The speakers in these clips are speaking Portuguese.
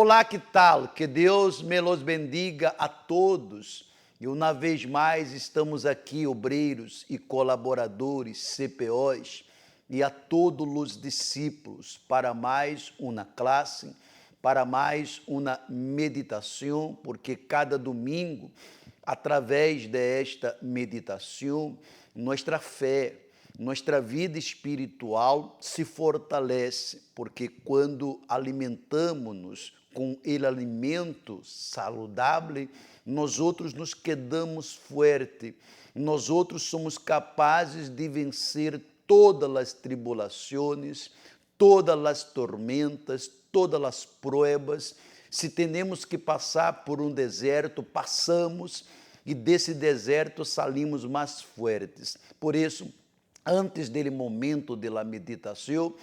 Olá, que tal? Que Deus me los bendiga a todos. E uma vez mais estamos aqui, obreiros e colaboradores, CPOs, e a todos os discípulos, para mais uma classe, para mais uma meditação, porque cada domingo, através desta meditação, nossa fé, nossa vida espiritual se fortalece, porque quando alimentamos-nos com o alimento saudável, nós outros nos quedamos fortes, nós outros somos capazes de vencer todas as tribulações, todas as tormentas, todas as provas. Se temos que passar por um deserto, passamos, e desse deserto saímos mais fortes. Por isso, antes dele momento da meditação,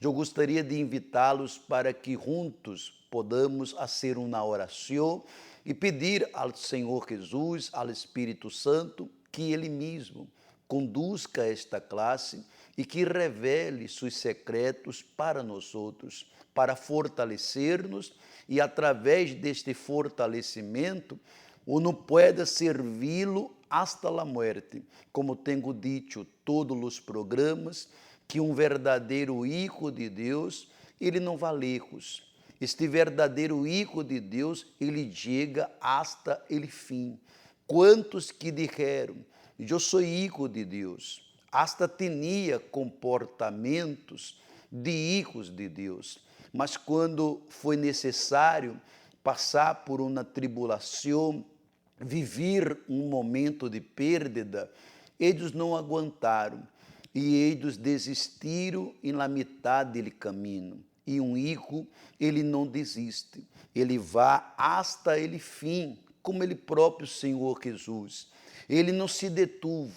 eu gostaria de invitá-los para que juntos podamos fazer uma oração e pedir ao Senhor Jesus, ao Espírito Santo, que Ele mesmo conduzca esta classe e que revele seus secretos para nós outros, para fortalecer-nos e, através deste fortalecimento, uno pueda servi-lo hasta la muerte. Como tenho dito todos os programas, que um verdadeiro Hijo de Deus, ele não vai lejos. Este verdadeiro Hijo de Deus, ele chega hasta el fim. Quantos que disseram, eu sou Hijo de Deus, hasta tinha comportamentos de hijos de Deus, mas quando foi necessário passar por uma tribulação, viver um momento de perda, eles não aguentaram e eles desistiram em la metade do caminho. E um hijo, ele não desiste, ele vai hasta ele fim, como ele próprio Senhor Jesus. Ele não se detuvo,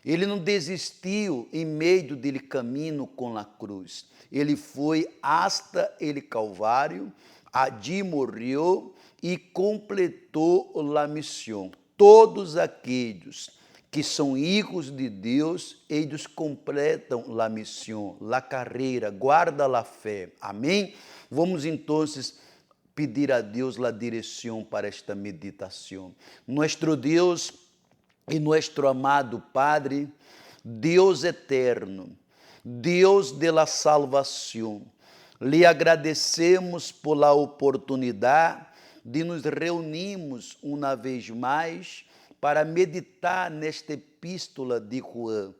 ele não desistiu em meio dele caminho com a cruz. Ele foi hasta ele Calvário, ali morreu e completou a missão. Todos aqueles que são hijos de Deus, eles completam a missão, a carreira, guarda a fé. Amém? Vamos então pedir a Deus a direção para esta meditação. Nosso Deus e nosso amado Padre, Deus eterno, Deus de la salvação, lhe agradecemos por la oportunidade de nos reunirmos uma vez mais para meditar nesta epístola de João,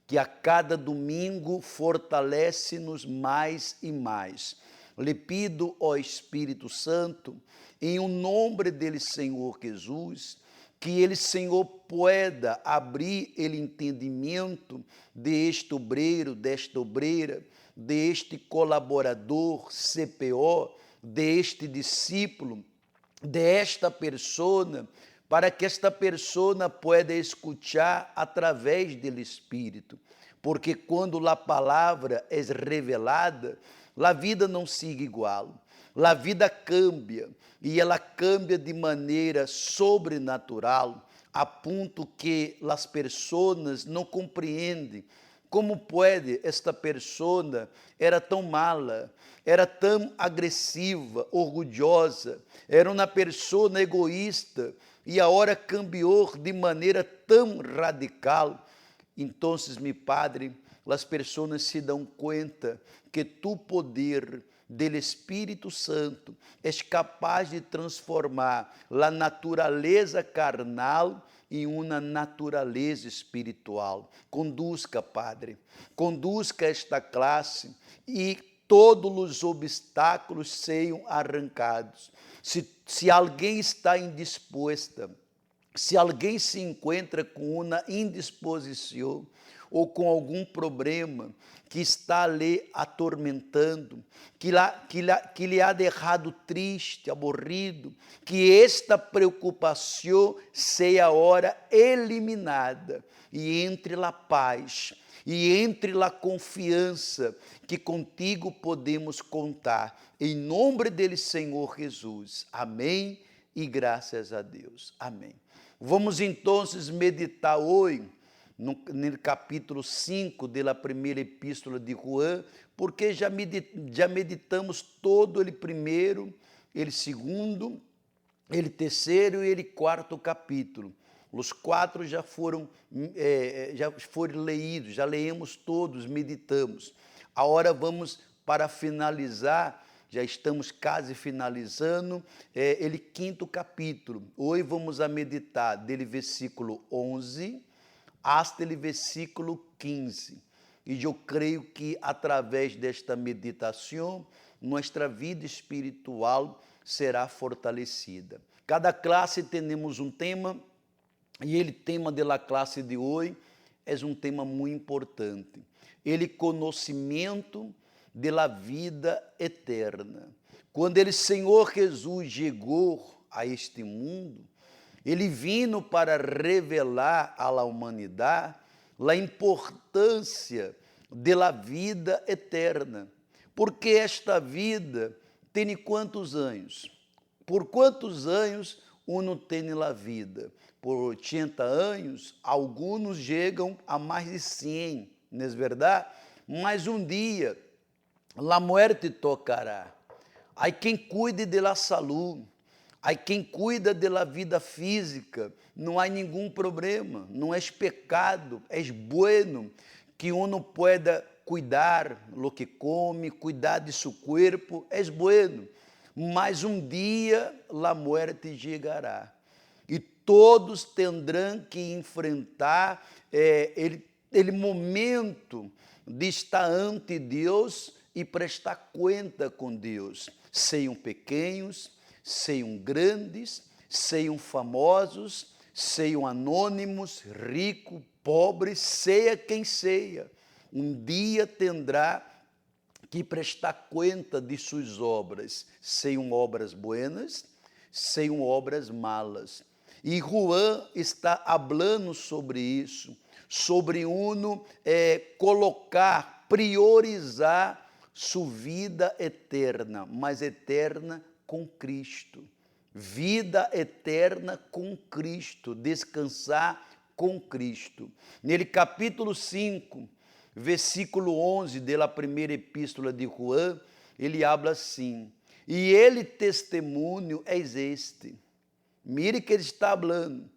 que a cada domingo fortalece-nos mais e mais. Lhe pido, ó Espírito Santo, em o nome dele, Senhor Jesus, que ele, Senhor, pueda abrir o entendimento deste obreiro, desta obreira, deste colaborador CPO, deste discípulo, desta persona, para que esta persona pueda escuchar através do Espírito. Porque quando a palavra é revelada, a vida não sigue igual. A vida cambia, e ela cambia de maneira sobrenatural, a ponto que as pessoas não compreendem como pode esta persona era tão mala, era tão agressiva, orgulhosa, era uma persona egoísta e agora cambiou de maneira tão radical. Então, meu Padre, as pessoas se dão conta que tu poder do Espírito Santo é capaz de transformar a natureza carnal em uma natureza espiritual. Conduzca, Padre, conduzca esta classe e todos os obstáculos sejam arrancados. Se alguém está indisposta, se alguém se encontra com uma indisposição ou com algum problema que está lhe atormentando, que lhe ha deixado triste, aborrido, que esta preocupação seja agora eliminada e entre a paz e entre a confiança que contigo podemos contar. Em nome dele, Senhor Jesus. Amém e graças a Deus. Amém. Vamos então meditar hoje no capítulo 5 da primeira epístola de João, porque já meditamos todo ele primeiro ele segundo, ele terceiro e ele quarto capítulo. Os quatro já foram lidos, já leemos todos, meditamos. Agora vamos para finalizar, já estamos quase finalizando, ele quinto capítulo. Hoje vamos a meditar dele versículo 11 até ele versículo 15. E eu creio que através desta meditação, nossa vida espiritual será fortalecida. Cada classe temos um tema, e o tema da classe de hoje é um tema muito importante. Ele conhecimento da vida eterna. Quando o Senhor Jesus chegou a este mundo, ele vino para revelar à humanidade a importância da vida eterna. Porque esta vida tem quantos anos? Por quantos anos uno tem a vida? Por 80 anos, alguns chegam a mais de 100, não é verdade? Mas um dia, a morte tocará. Há quem cuide da saúde, há quem cuida da vida física, não há nenhum problema, não é pecado, é bueno que uno pueda cuidar lo que come, cuidar de seu corpo, é bueno. Mas um dia a morte chegará e todos terão que enfrentar ele momento de estar ante Deus e prestar conta com Deus. Sejam pequenos, sejam grandes, sejam famosos, sejam anônimos, rico, pobre, seja quem seja. Um dia terá que prestar conta de suas obras, sejam obras buenas, sejam obras malas. E Juan está falando sobre isso, sobre uno colocar, priorizar sua vida eterna, mas eterna com Cristo. Vida eterna com Cristo, descansar com Cristo. Nele capítulo 5, versículo 11 da primeira epístola de Juan, ele habla assim: e ele testemunho é este. Mire que ele está falando.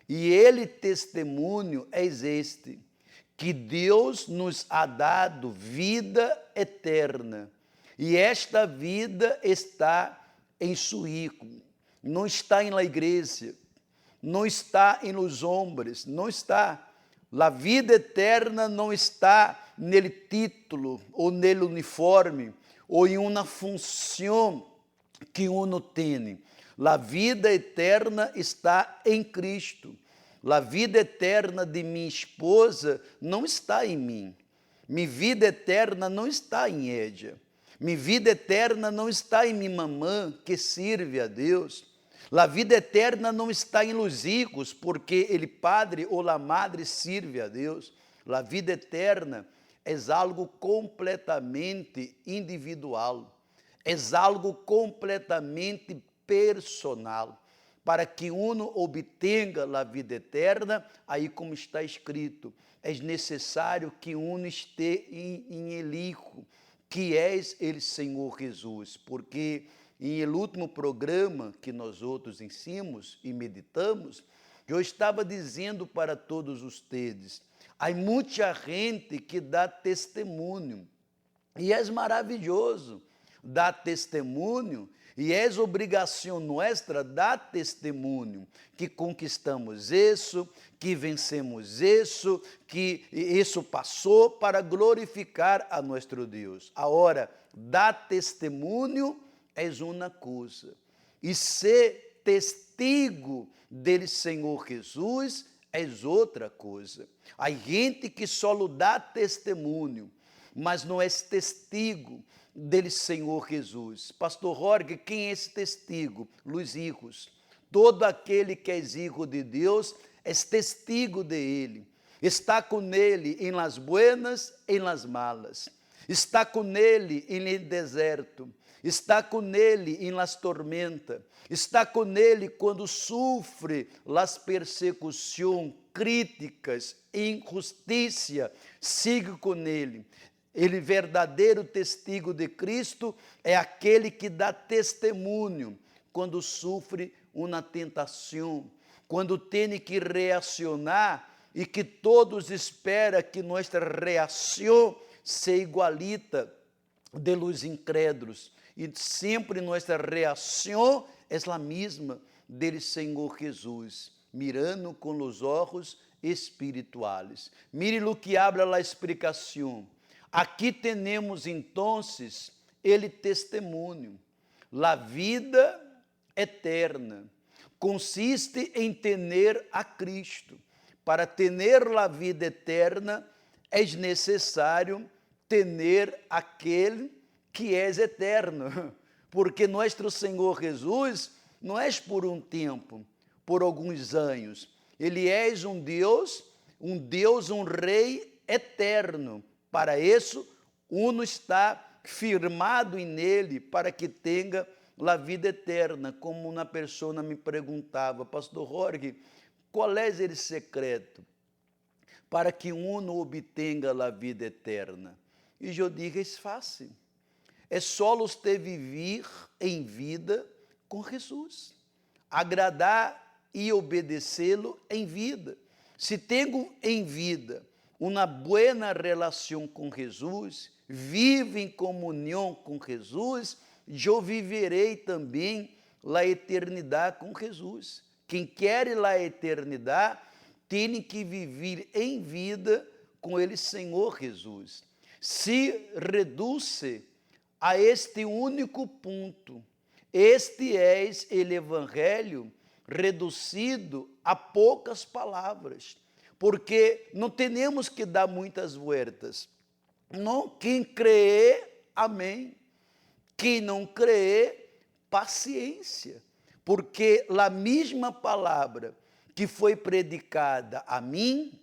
E ele testemunho é este, que Deus nos ha dado vida eterna. E esta vida está em seu Hijo. Não está em la igreja, não está em los hombres, não está. A vida eterna não está nele título, ou nele uniforme, ou em uma função que uno tem. A vida eterna está em Cristo. A vida eterna de minha esposa não está em mim. Minha vida eterna não está em Édia. Minha vida eterna não está em minha mamã, que serve a Deus. A vida eterna não está em los hijos, porque ele padre ou a madre serve a Deus. A vida eterna é algo completamente individual, é algo completamente personal. Para que uno obtenha a vida eterna, aí como está escrito, é necessário que uno esteja em Elico, que és ele Senhor Jesus, porque em el último programa que nós outros ensinamos e meditamos, eu estava dizendo para todos vocês, há muita gente que dá testemunho, e é maravilhoso dar testemunho, e é obrigação nossa dar testemunho, que conquistamos isso, que vencemos isso, que isso passou para glorificar a nosso Deus. Agora, dar testemunho é uma coisa, e ser testigo dele Senhor Jesus é outra coisa. Há gente que só dá testemunho, mas não é testigo dele Senhor Jesus. Pastor Jorge, quem é esse testigo? Os hijos. Todo aquele que é filho de Deus é testigo de ele. Está com ele em las buenas, em las malas. Está com ele em el deserto. Está com ele em las tormentas. Está com ele quando sofre las persecuções, críticas, injustiça. Siga com ele. Ele, verdadeiro testigo de Cristo, é aquele que dá testemunho quando sofre uma tentação, quando tem que reacionar e que todos esperam que nossa reação se igualita de los incrédulos. E sempre nossa reação é a mesma del Senhor Jesus, mirando com os olhos espirituais. Mire o que habla a explicação. Aqui temos, então, ele testemunho. La vida eterna consiste em ter a Cristo. Para ter a vida eterna, é necessário ter aquele que é eterno. Porque nosso Senhor Jesus não é por um tempo, por alguns anos. Ele é um Deus, um Rei eterno. Para isso, uno está firmado nele, para que tenha a vida eterna. Como uma pessoa me perguntava, Pastor Jorge, qual é o secreto para que uno obtenha a vida eterna? E eu digo, é fácil. É só você viver em vida com Jesus, agradar e obedecê-lo em vida. Se tenho em vida uma boa relação com Jesus, vivo em comunhão com Jesus, eu viverei também a eternidade com Jesus. Quem quer a eternidade tem que viver em vida com ele, Senhor Jesus. Se reduz a este único ponto, este é o Evangelho reduzido a poucas palavras, porque não temos que dar muitas vueltas. Não, quem crê, amém. Quem não crê, paciência. Porque a mesma palavra que foi predicada a mim,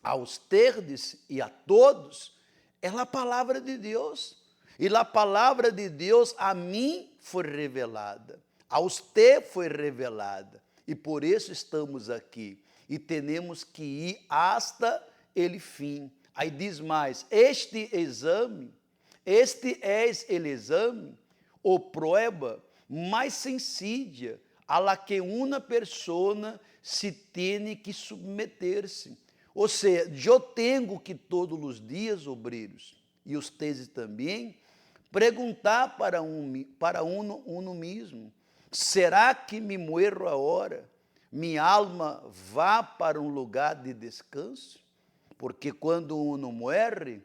aos terdes e a todos, é a palavra de Deus. E a palavra de Deus a mim foi revelada, aos te foi revelada. E por isso estamos aqui. E temos que ir hasta ele fim. Aí diz mais, este exame, este é o exame, ou prueba mais sencilla a la que uma pessoa se tem que submeter-se. Ou seja, eu tenho que todos os dias, obreiros, e vocês também, perguntar para uno mesmo, será que me muero agora? Minha alma vá para um lugar de descanso? Porque quando uno muere,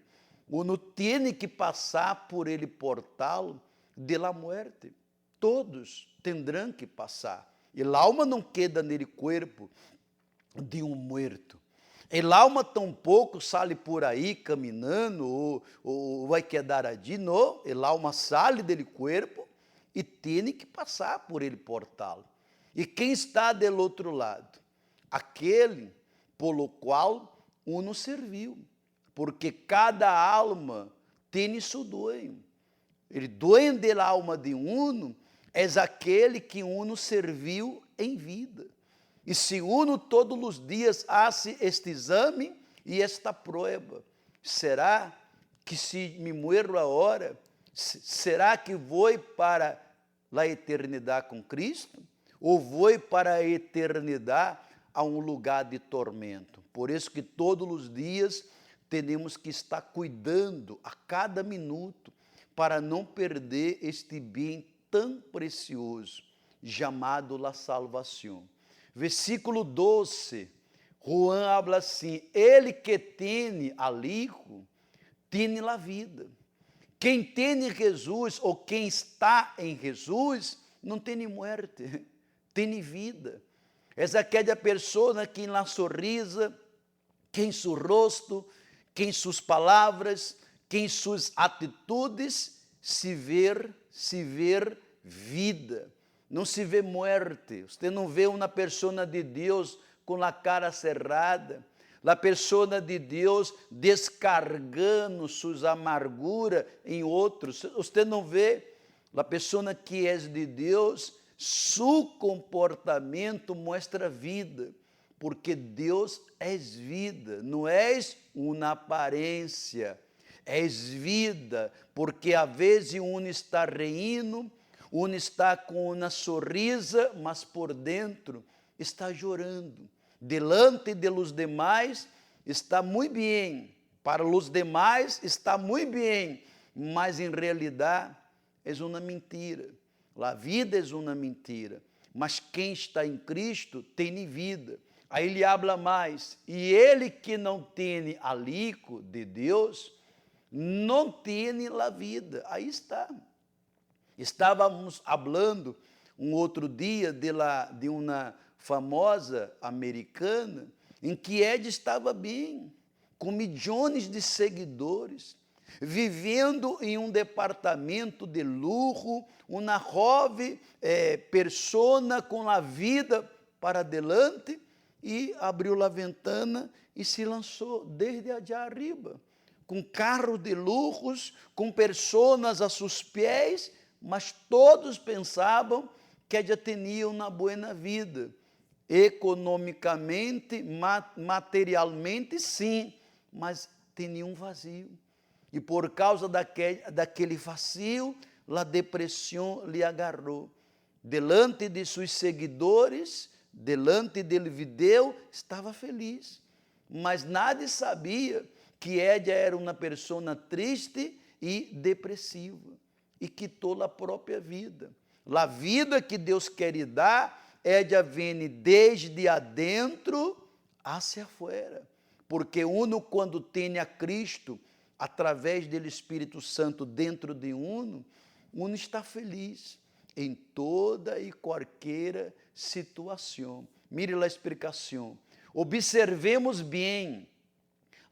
uno tem que passar por ele portal de la muerte. Todos tendrão que passar. E a alma não queda nele corpo de um muerto. El alma tampouco sale por aí caminhando ou vai quedar ali, não. El alma sale dele corpo e tem que passar por ele portal. E quem está do outro lado? Aquele pelo qual uno serviu. Porque cada alma tem seu dueño. O dueño da alma de uno é aquele que uno serviu em vida. E se uno todos os dias hace este exame e esta prueba, será que se me muero agora, será que vou para a eternidade com Cristo? Ou vou para a eternidade a um lugar de tormento? Por isso que todos os dias temos que estar cuidando a cada minuto para não perder este bem tão precioso, chamado la salvação. Versículo 12, Juan habla assim, ele que tem alijo, tem a vida. Quem tem Jesus, ou quem está em Jesus, não tem morte, tem vida. É aquela pessoa que na sorrisa, que em seu rosto, que em suas palavras, que em suas atitudes, se ver vida. Não se vê morte. Você não vê uma pessoa de Deus com a cara cerrada. A pessoa de Deus descargando suas amarguras em outros. Você não vê a pessoa que é de Deus, seu comportamento mostra vida. Porque Deus é vida, não é uma aparência. És vida, porque às vezes um está rindo, um está com uma sorrisa, mas por dentro está chorando. Delante de los demais está muito bem, para os demais está muito bem, mas em realidade é uma mentira. A vida é uma mentira, mas quem está em Cristo tem vida. Aí ele habla mais, e ele que não tem alico de Deus, não tem a vida. Aí está. Estávamos falando um outro dia de uma famosa americana, em que Ed estava bem, com milhões de seguidores, vivendo em um departamento de luxo, uma jovem persona com a vida para adelante, e abriu a ventana e se lançou desde allá arriba, com carro de luxos, com pessoas a seus pés, mas todos pensavam que ela tinha uma boa vida, economicamente, materialmente sim, mas tinha um vazio. E por causa daquele vazio, a depressão lhe agarrou. Delante de seus seguidores, delante dele video, estava feliz, mas nadie sabia que ela era uma pessoa triste e depressiva, e quitou a própria vida. A vida que Deus quer dar, ela vem desde adentro hacia afuera, porque uno, quando tem a Cristo, através do Espírito Santo dentro de uno está feliz em toda e qualquer situação. Mire a explicação. Observemos bem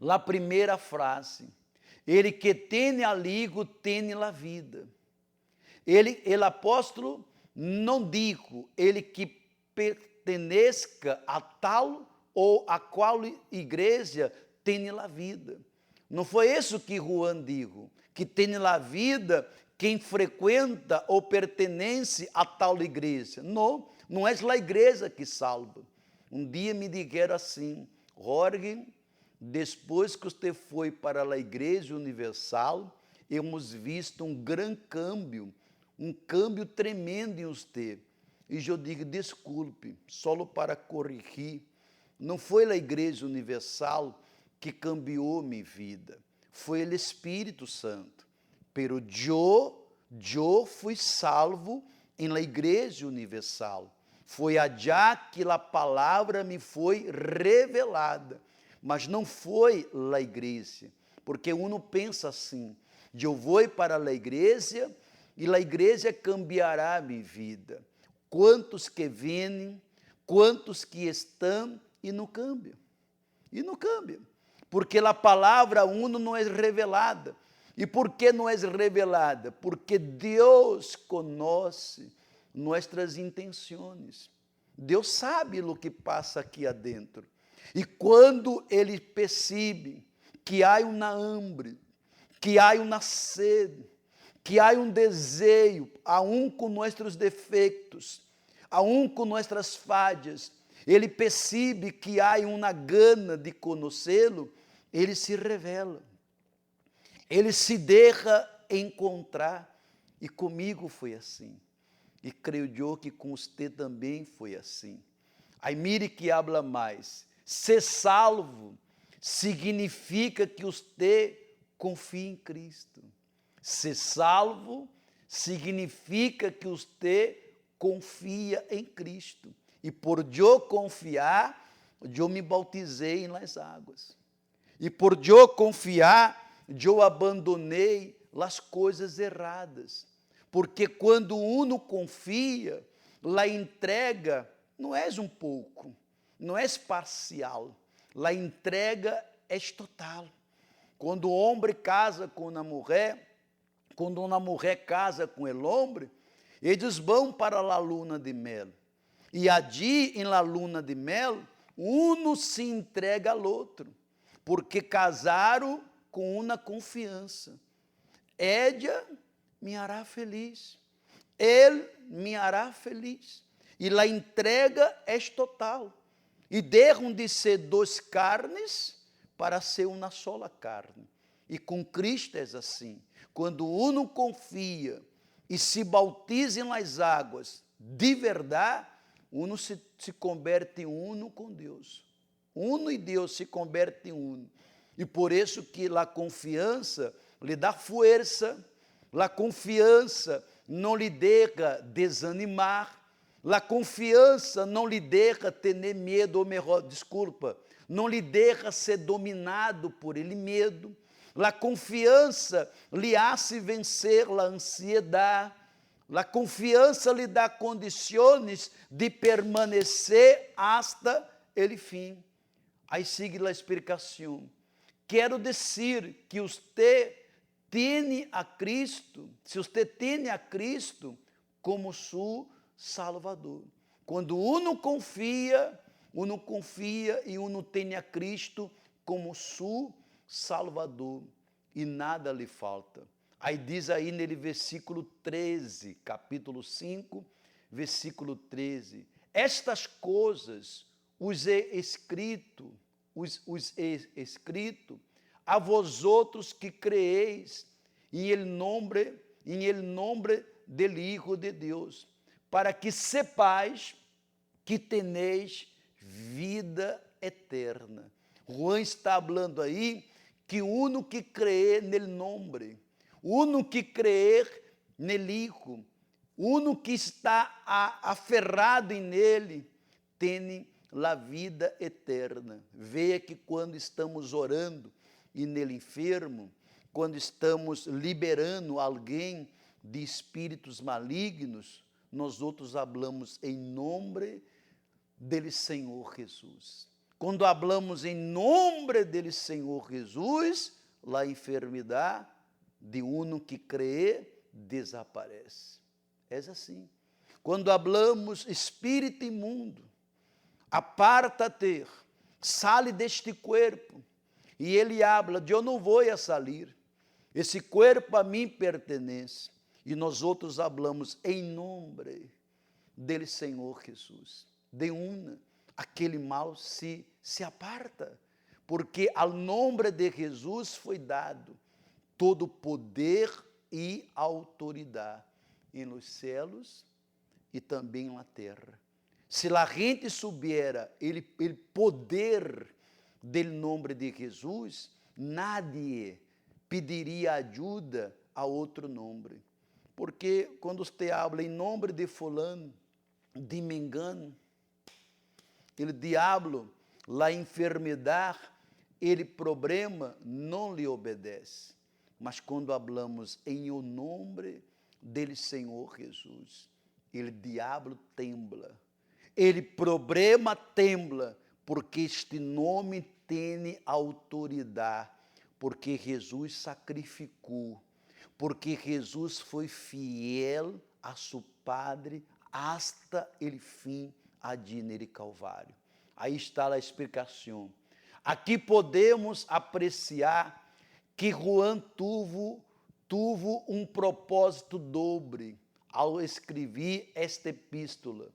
a primeira frase. Ele que tem aligo, tem a vida. O apóstolo não digo, ele que pertenezca a tal ou a qual igreja tem a vida. Não foi isso que Juan digo, que tem a vida quem frequenta ou pertence a tal igreja. Não, não é a igreja que salva. Um dia me disseram assim: Jorge, depois que você foi para a Igreja Universal, hemos visto um grande câmbio tremendo em você. E eu digo, desculpe, só para corrigir, não foi a Igreja Universal que cambiou minha vida, foi o Espírito Santo. Pero eu fui salvo em la Igreja Universal. Foi allá que a palavra me foi revelada, mas não foi a igreja, porque uno pensa assim: eu vou para a igreja e a igreja cambiará minha vida. Quantos que vêm, quantos que estão e não cambiam? E não cambiam, porque a palavra uno não é revelada. E por que não é revelada? Porque Deus conhece nossas intenções. Deus sabe o que passa aqui adentro. E quando Ele percebe que há uma hambre, que há uma sede, que há um desejo, aún com nossos defeitos, aún com nossas falhas, Ele percebe que há uma gana de conhecê-lo, Ele se revela. Ele se deixa encontrar, e comigo foi assim, e creio eu que com você também foi assim. Aí mire que habla mais, ser salvo significa que você confia em Cristo. Ser salvo significa que você confia em Cristo, e por eu confiar, eu me bautizei nas águas, e por eu confiar, eu abandonei as coisas erradas, porque quando uno confia, a entrega não é um pouco, não é parcial, a entrega é total. Quando o homem casa com uma mulher, quando uma mulher casa com o homem, eles vão para a luna de mel, e allí em la luna de mel, uno se entrega ao outro, porque casaram com uma confiança. Ella me hará feliz, ele me hará feliz, e a entrega é total, e deixam de ser duas carnes para ser uma sola carne. E com Cristo é assim. Quando uno confia e se bautiza nas águas de verdade, uno se converte em uno com Deus. Uno e Deus se converte em uno. E por isso que a confiança lhe dá força, a confiança não lhe deixa desanimar, a confiança não lhe deixa ter medo, ou melhor, desculpa, não lhe deixa ser dominado por ele medo. A confiança lhe hace vencer a ansiedade. A confiança lhe dá condições de permanecer hasta el fim. Aí sigue a explicação. Quero dizer que você tem a Cristo, se você tem a Cristo como seu Salvador. Quando uno confia e uno tem a Cristo como seu Salvador, e nada lhe falta. Aí diz aí nele versículo 13, capítulo 5, versículo 13, estas coisas os he escrito a vós outros que creeis em el nombre del Hijo de Deus, para que sepais que teneis vida eterna. Juan está falando aí que uno que crê nel nombre, uno que crê nel Hijo, uno que está aferrado em nele, tem a vida eterna. Veja que quando estamos orando e nele enfermo, quando estamos liberando alguém de espíritos malignos, nós outros hablamos em nome dele Senhor Jesus. Quando hablamos em nome dele Senhor Jesus, a enfermidade de uno que crê desaparece. É assim. Quando hablamos espírito imundo, aparta-te, sale deste corpo, e ele habla de eu não vou a salir, esse corpo a mim pertence, e nós outros hablamos em nome dele Senhor Jesus, de una, aquele mal se aparta, porque ao nome de Jesus foi dado todo poder e autoridade, em los céus e também na terra. Se a gente soubiera ele poder do nome de Jesus, nadie pediria ajuda a outro nome. Porque quando você habla em nome de fulano, de mengano, o diabo, a enfermidade, ele problema não lhe obedece. Mas quando hablamos em o nome dele Senhor Jesus, o diabo tembla. Ele problema tembla, porque este nome tem autoridade, porque Jesus sacrificou, porque Jesus foi fiel a seu Padre hasta el fim adinere Calvário. Aí está a explicação. Aqui podemos apreciar que Juan tuvo propósito dobre ao escrever esta epístola,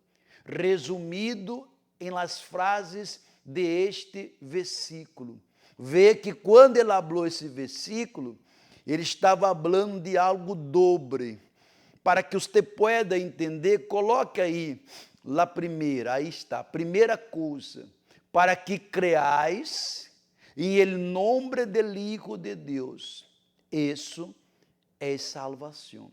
resumido em las frases de este versículo. Vê que quando ele falou esse versículo, ele estava falando de algo dobre. Para que você pueda entender, coloque aí a primeira, aí está, primeira coisa, para que creais em el nombre del Hijo de Deus. Isso é salvação.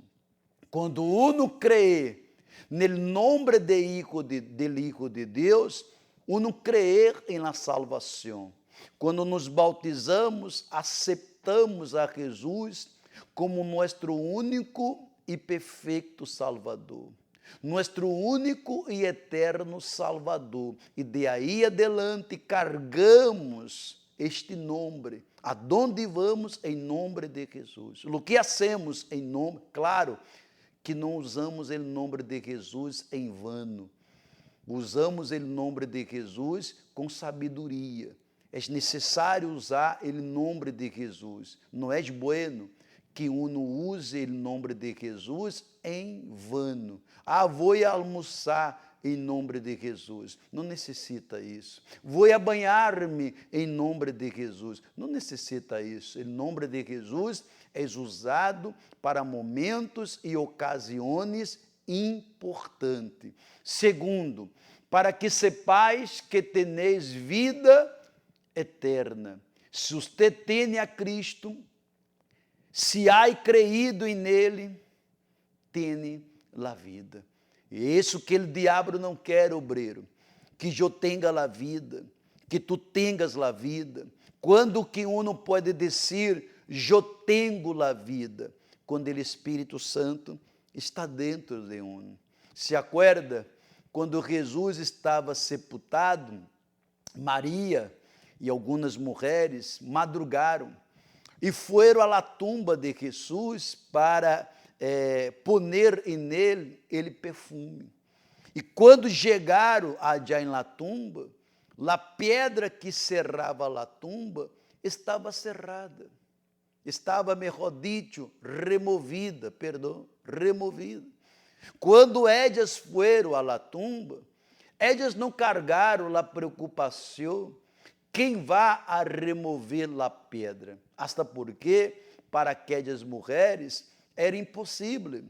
Quando uno crê no nome del Hijo de Deus, uno crê em la salvação. Quando nos bautizamos, aceitamos a Jesus como nosso único e perfeito Salvador, nosso único e eterno Salvador. E de aí adelante cargamos este nome, aonde vamos em nome de Jesus. O que hacemos em nome, claro que não usamos o nome de Jesus em vano, usamos o nome de Jesus com sabedoria. É necessário usar o nome de Jesus. Não é bueno que uno use o nome de Jesus em vano. Vou almoçar em nome de Jesus. Não necessita isso. Vou a banhar-me em nome de Jesus. Não necessita isso. Em nome de Jesus é usado para momentos e ocasiões importantes. Segundo, para que sepais que teneis vida eterna. Se você tem a Cristo, se há creído nele, tem a vida. E isso que o diabo não quer, obreiro, que eu tenha a vida, que tu tenhas a vida. Quando que uno pode dizer, eu tenho a vida? Quando o Espírito Santo está dentro de uno. Se acorda, quando Jesus estava sepultado, Maria e algumas mulheres madrugaram e foram à tumba de Jesus para poner nele ele perfume. E quando chegaram allá em la tumba, a pedra que cerrava a tumba estava cerrada. Estava, mejor dicho, removida. Quando elas foram à tumba, elas não cargaram a preocupação quem vai a remover a pedra. Hasta porque, para aquelas mulheres, era impossível.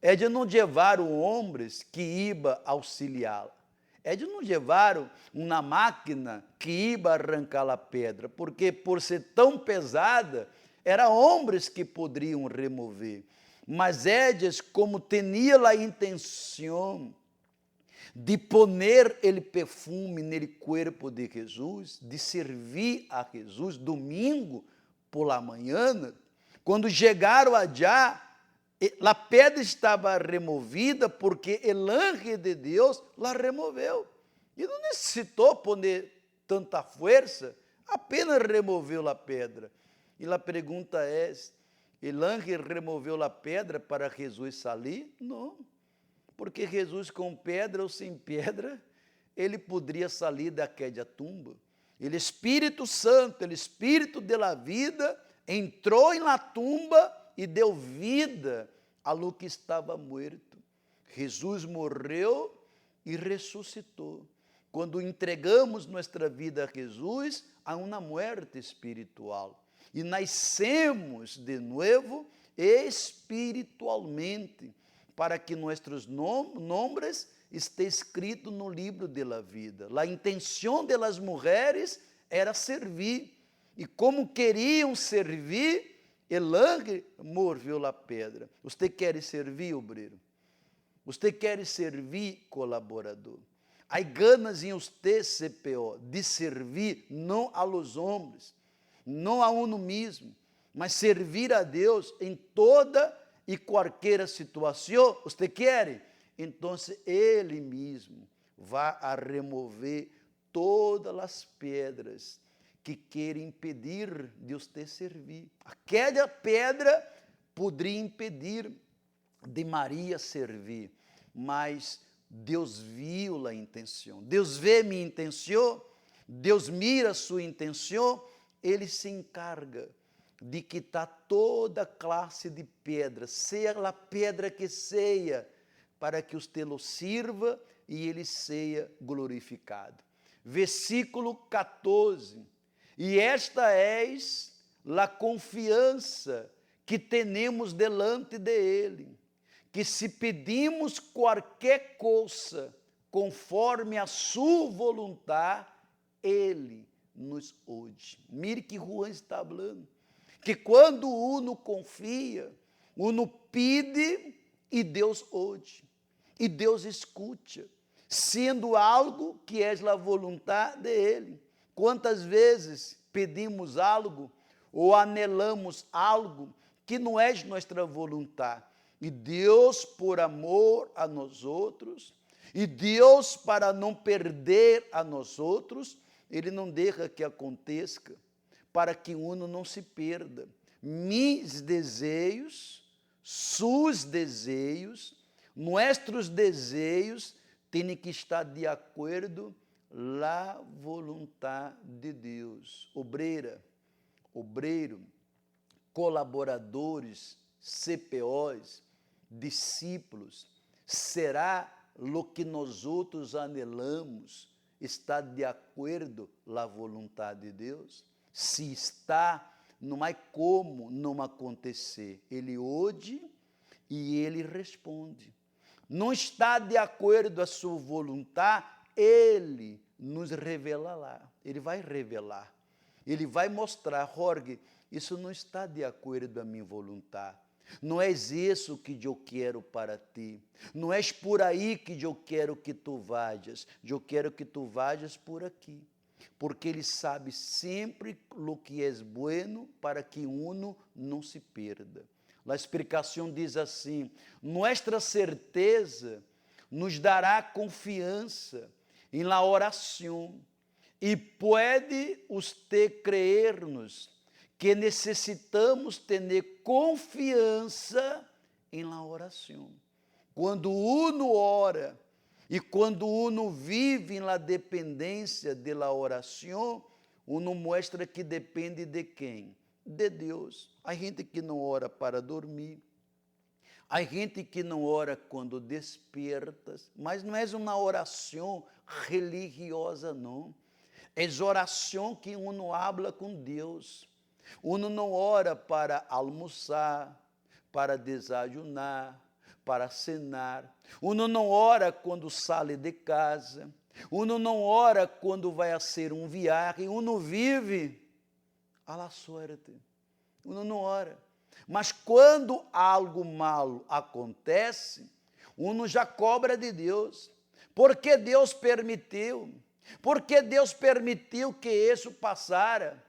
Elas não levaram homens que iam auxiliá-la. Elas não levaram uma máquina que ia arrancar a pedra, porque, por ser tão pesada, eram homens que poderiam remover. Mas elas, como tinham a intenção de poner ele perfume no corpo de Jesus, de servir a Jesus domingo por la manhã, quando chegaram allá, a pedra estava removida porque o anjo de Deus la removeu. E não necessitou poner tanta força, apenas removeu a pedra. E a pergunta é, o anjo removeu a pedra para Jesus sair? Não. Porque Jesus, com pedra ou sem pedra, ele poderia sair daquela tumba. O Espírito Santo, o Espírito da vida, entrou na tumba e deu vida a lo que estava morto. Jesus morreu e ressuscitou. Quando entregamos nossa vida a Jesus, há uma morte espiritual. E nascemos de novo espiritualmente, para que nossos nomes estejam escritos no livro da vida. A intenção das mulheres era servir. E como queriam servir, o anjo moveu a pedra. Você quer servir, obreiro? Você quer servir, colaborador? Há ganas em você, CPO, de servir não a los homens, não a uno mesmo, mas servir a Deus em toda e qualquer situação. Você quer? Então, Ele mesmo vai a remover todas as pedras que querem impedir de você servir. Aquela pedra poderia impedir de Maria servir, mas Deus viu a intenção. Deus vê minha intenção, Deus mira sua intenção, Ele se encarga de quitar toda classe de pedra, seja a pedra que seja, para que você lo sirva e ele seja glorificado. Versículo 14. E esta és a confiança que temos delante de Ele, que se pedimos qualquer coisa conforme a sua vontade, Ele nos ouve. Mire que Juan está falando. Que quando uno confia, uno pede e Deus ouve, e Deus escuta, sendo algo que é a vontade dEle. Quantas vezes pedimos algo ou anelamos algo que não é nossa vontade, e Deus, por amor a nós outros, e Deus, para não perder a nós outros, Ele não deixa que aconteça, para que uno não se perda. Mis desejos, sus desejos, nossos desejos têm que estar de acordo la vontade de Deus. Obreira, obreiro, colaboradores, CPOs, discípulos, será lo que nós outros anelamos está de acordo com a vontade de Deus? Se está, não há como não acontecer. Ele ouve e ele responde. Não está de acordo a sua vontade, ele nos revelará. Ele vai revelar. Ele vai mostrar, Jorge, isso não está de acordo a minha vontade. Não é isso que eu quero para ti. Não é por aí que eu quero que tu vajas. Eu quero que tu vajas por aqui. Porque ele sabe sempre o que é bueno para que uno não se perda. A explicação diz assim: nossa certeza nos dará confiança em la oração e pode usted creer-nos que necessitamos ter confiança em la oração. Quando uno ora e quando uno vive em la dependência de la oração, uno mostra que depende de quem? De Deus. Há gente que não ora para dormir, há gente que não ora quando despertas, mas não é uma oração religiosa, não. É oração que uno habla com Deus. Uno não ora para almoçar, para desayunar, para cenar. Uno não ora quando sai de casa. Uno não ora quando vai a ser um viagem. Uno vive à la suerte. Uno não ora. Mas quando algo malo acontece, uno já cobra de Deus. Porque Deus permitiu? Porque Deus permitiu que isso passara?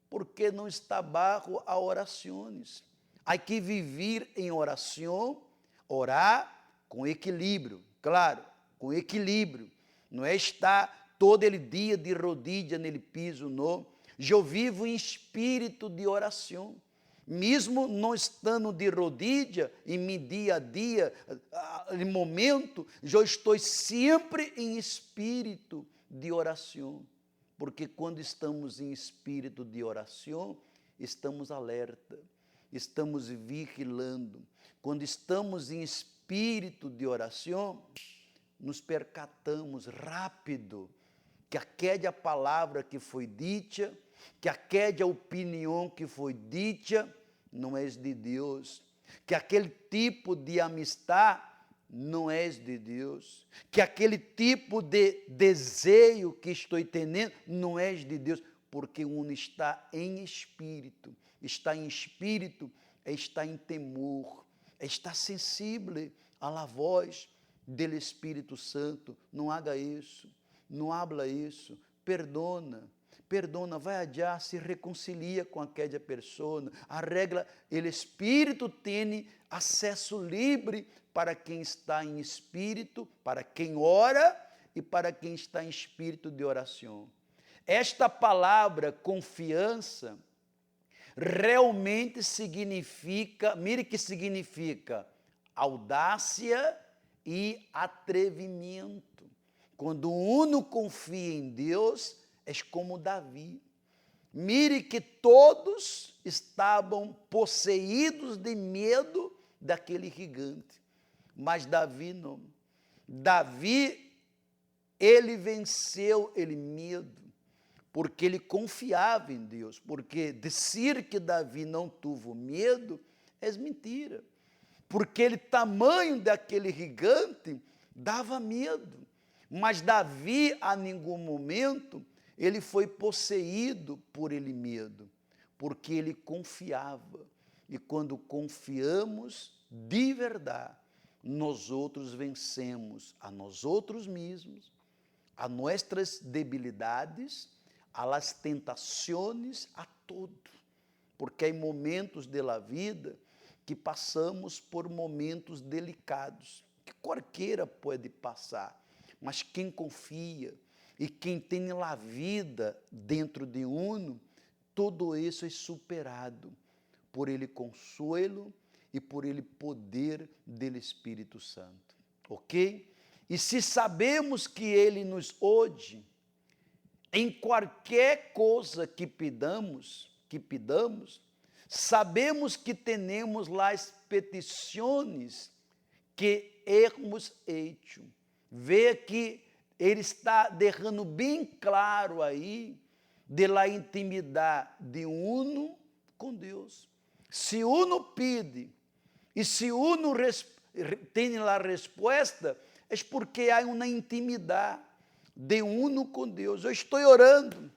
Porque não está bajo a orações. Há que viver em oração, orar com equilíbrio, claro, com equilíbrio. Não é estar todo ele dia de rodilha no piso, não. Eu vivo em espírito de oração. Mesmo não estando de rodilha, em meu dia a dia, em momento, eu estou sempre em espírito de oração. Porque quando estamos em espírito de oração, estamos alerta, estamos vigilando. Quando estamos em espírito de oração, nos percatamos rápido que aquela palavra que foi dita, que aquela opinião que foi dita, não é de Deus, que aquele tipo de amistade não é de Deus, que aquele tipo de desejo que estou tendo não é de Deus, porque um está em espírito, está em temor, está sensível à voz do Espírito Santo. Não haga isso, não habla isso, perdona, vai adiar, se reconcilia com aquela pessoa, arregla, o Espírito tem acesso livre para quem está em espírito, para quem ora e para quem está em espírito de oração. Esta palavra confiança realmente significa, mire que significa audácia e atrevimento. Quando uno confia em Deus, é como Davi. Mire que todos estavam possuídos de medo daquele gigante. Mas Davi não. Davi, ele venceu ele medo, porque ele confiava em Deus. Porque dizer que Davi não teve medo é mentira. Porque ele tamanho daquele gigante dava medo. Mas Davi, a nenhum momento, ele foi possuído por ele medo, porque ele confiava. E quando confiamos de verdade, nós outros vencemos a nós outros mesmos, a nossas debilidades, a las tentações, a tudo. Porque há momentos da vida que passamos por momentos delicados, que qualquer pode passar, mas quem confia e quem tem a vida dentro de uno, tudo isso é superado por ele consuelo e por ele poder do Espírito Santo, ok? E se sabemos que ele nos ouve, em qualquer coisa que pidamos, sabemos que temos lá as petições que hemos hecho. Vê que ele está deixando bem claro aí de la intimidade de uno com Deus. Se uno pede e se uno tem a resposta, é porque há uma intimidade de uno com Deus. Eu estou orando,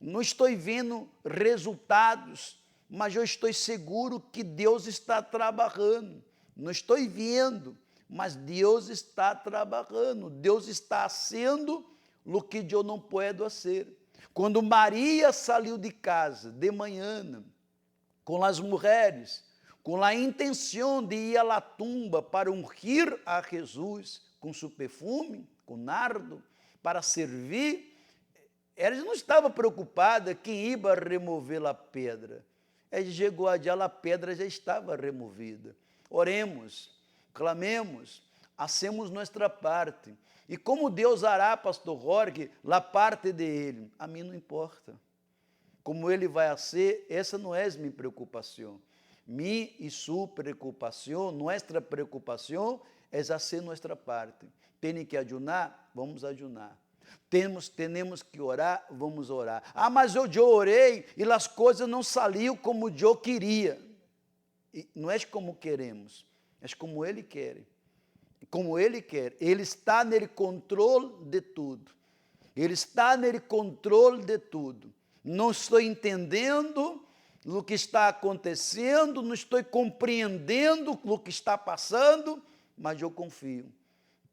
não estou vendo resultados, mas eu estou seguro que Deus está trabalhando. Não estou vendo, mas Deus está trabalhando. Deus está fazendo o que eu não posso fazer. Quando Maria saiu de casa de manhã, com as mulheres, com a intenção de ir à tumba para ungir a Jesus com seu perfume, com nardo, para servir, ela não estava preocupada quem ia remover a pedra. Ela chegou a pedra já estava removida. Oremos, clamemos, hacemos nossa parte. E como Deus hará, pastor Jorge, a parte dele, a mim não importa. Como ele vai fazer, essa não é minha preocupação. Minha e sua preocupação, nossa preocupação é fazer nossa parte. Tem que ayunar? Vamos ayunar. Temos que orar? Vamos orar. Ah, mas eu orei e as coisas não saíram como eu queria. E não é como queremos, é como Ele quer. Como Ele quer. Ele está no controle de tudo. Ele está no controle de tudo. Não estou entendendo o que está acontecendo, não estou compreendendo o que está passando, mas eu confio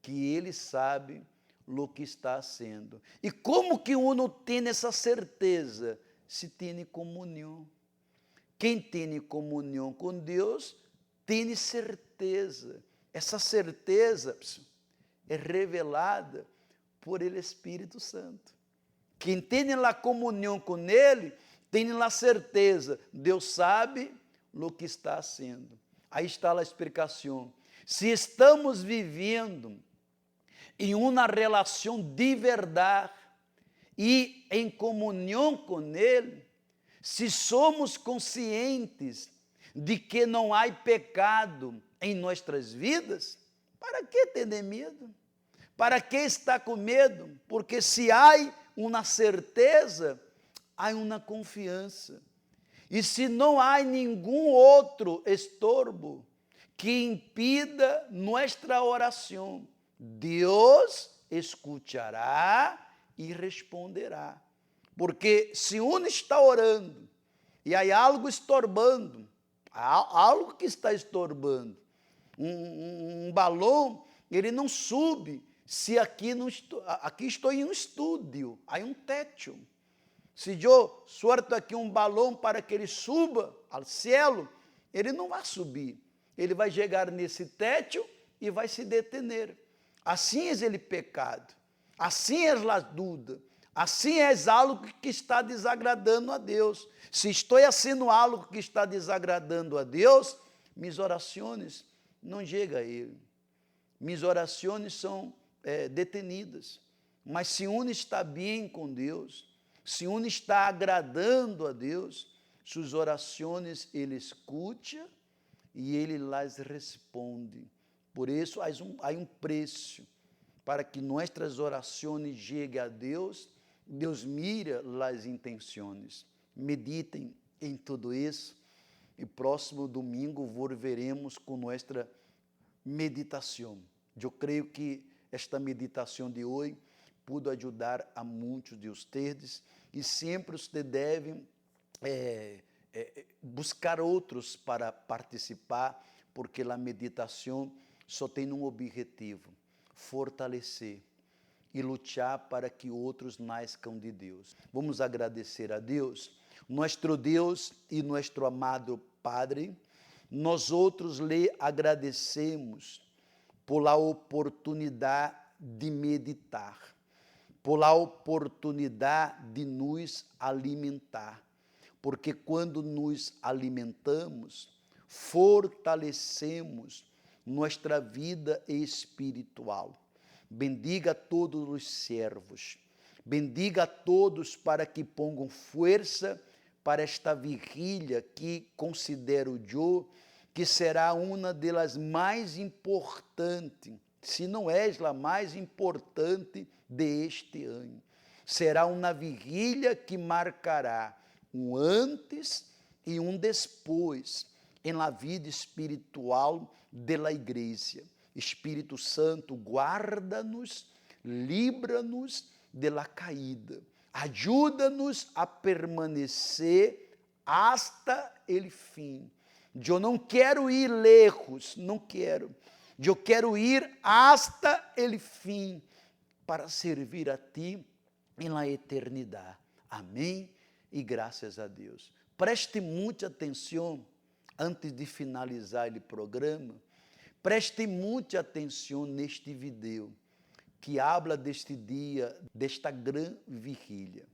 que Ele sabe o que está sendo. E como que uno tem essa certeza? Se tem comunhão. Quem tem comunhão com Deus, tem certeza. Essa certeza é revelada por Ele Espírito Santo. Quem tem a comunhão com Ele, tem a certeza, Deus sabe o que está sendo. Aí está a explicação. Se estamos vivendo em uma relação de verdade e em comunhão com Ele, se somos conscientes de que não há pecado em nossas vidas, para que ter medo? Para que estar com medo? Porque se há uma certeza, há uma confiança. E se não há nenhum outro estorbo que impida nossa oração, Deus escutará e responderá. Porque se um está orando e há algo estorbando, há algo que está estorbando, um balão, ele não sube se aqui estou em um estúdio, há um teto. Se eu suelto aqui um balão para que ele suba ao céu, ele não vai subir. Ele vai chegar nesse teto e vai se detener. Assim é ele pecado. Assim é a dúvida. Assim é algo que está desagradando a Deus. Se estou fazendo algo que está desagradando a Deus, minhas orações não chegam a Ele. Minhas orações são detenidas. Mas se um está bem com Deus, se um está agradando a Deus, suas orações Ele escuta e Ele las responde. Por isso, há um preço para que nossas orações cheguem a Deus. Deus mira as intenções. Meditem em tudo isso e próximo domingo volveremos com nossa meditação. Eu creio que esta meditação de hoje pudo ajudar a muitos de vocês e sempre vocês devem buscar outros para participar, porque a meditação só tem um objetivo: fortalecer e lutar para que outros nasçam de Deus. Vamos agradecer a Deus, nosso Deus e nosso amado Padre. Nós outros lhe agradecemos por a oportunidade de meditar, por a oportunidade de nos alimentar, porque quando nos alimentamos, fortalecemos nossa vida espiritual. Bendiga a todos os servos, bendiga a todos para que ponham força para esta vigília que considero eu que será uma das mais importantes, se não és a mais importante deste ano. Será uma vigília que marcará um antes e um depois em la vida espiritual da igreja. Espírito Santo, guarda-nos, livra-nos de la caída. Ajuda-nos a permanecer hasta el fim. Eu não quero ir lejos, não quero. Eu quero ir hasta el fim para servir a ti em la eternidade. Amém? E graças a Deus. Preste muita atenção antes de finalizar o programa. Preste muita atenção neste vídeo que habla deste dia, desta grande vigília.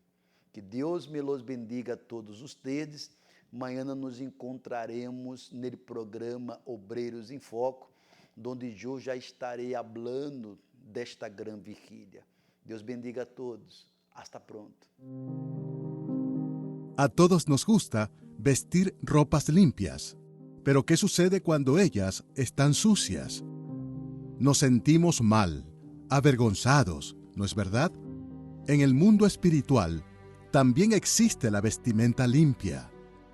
Que Deus me los bendiga a todos ustedes. Amanhã nos encontraremos no programa Obreiros em Foco, onde eu já estarei falando desta grande vigília. Deus bendiga a todos. Hasta pronto. A todos nos gusta vestir ropas limpias, pero ¿qué sucede cuando ellas están sucias? Nos sentimos mal, avergonzados, ¿no es verdad? En el mundo espiritual también existe la vestimenta limpia,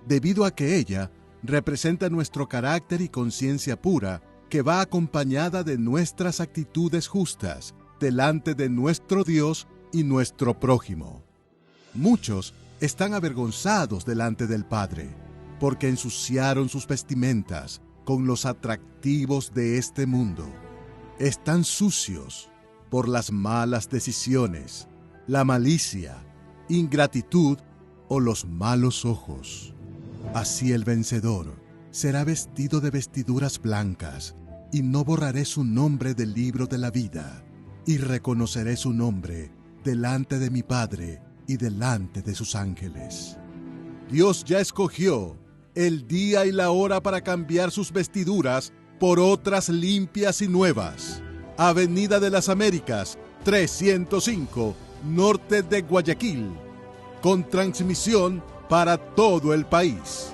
debido a que ella representa nuestro carácter y conciencia pura, que va acompañada de nuestras actitudes justas delante de nuestro Dios y nuestro prójimo. Muchos están avergonzados delante del Padre, porque ensuciaron sus vestimentas con los atractivos de este mundo. Están sucios por las malas decisiones, la malicia, ingratitud o los malos ojos. Así el vencedor será vestido de vestiduras blancas, y no borraré su nombre del libro de la vida, y reconoceré su nombre delante de mi Padre y delante de sus ángeles. Dios ya escogió el día y la hora para cambiar sus vestiduras por otras limpias y nuevas. Avenida de las Américas, 305, norte de Guayaquil, con transmisión para todo el país.